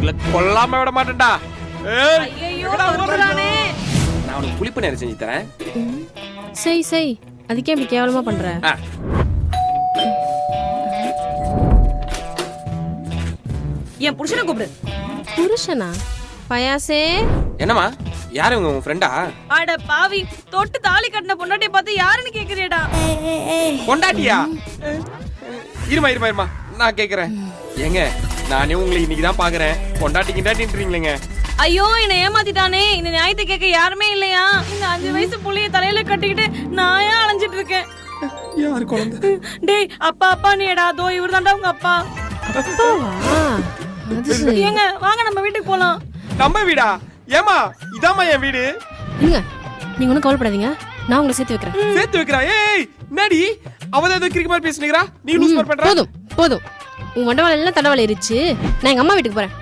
உங்களை கொல்லாம விட மாட்டேன்டா. ஐயோ பண்றானே. நான் உனக்கு புளிப்பு நேரம் செஞ்சு தரேன். செய் அதுக்கே இப்படி கேவலமா பண்ற? என் புருஷனை கூப்பிடு. புருஷனா? பயாசே. என்னம்மா யாரு உங்க ஃப்ரெண்டா? அட பாவி, தொட்டு தாலி கட்டின பொண்டாட்டிய பார்த்து யாருன்னு கேக்குறியடா? பொண்டாட்டியா? இருமா நான் கேக்குறேன். ஏங்க நானே உங்களை இன்னைக்கு தான் பாக்குறேன். பொண்டாட்டிங்கன்றீங்களேங்க. ஐயோ என்ன ஏமாத்திட்டானே. இந்த நியாயத்தை கேட்க யாருமே இல்லையா? இந்த 5 வயசு புள்ளைய தலையில கட்டிக்கிட்டு நான் ஏன் அலைஞ்சிட்டு இருக்கேன்? யாரு குழந்தை? டேய் அப்பா நீடா. தோ இவர்தான்டா உங்க அப்பா. அப்பாவா? அது சரி. ஏங்க வாங்க நம்ம வீட்டுக்கு போலாம். நம்ம வீடா? ஏமா இதாமா என் வீடு. இருங்க, நீங்க ஒன்றும் கவலைப்படாதீங்க, நான் உங்களை சேர்த்து வைக்கிறேன். சேர்த்து வைக்கிறா? ஏய் என்னடி அவ ஏதோ கிரிக்கெட் மாதிரி பேசுனீங்கறா? நீ லூஸ் பண்ற. போதும் உன் வண்டவாளம் எல்லாம் தடவாள இருச்சு. நான் எங்க அம்மா வீட்டுக்கு போறேன்.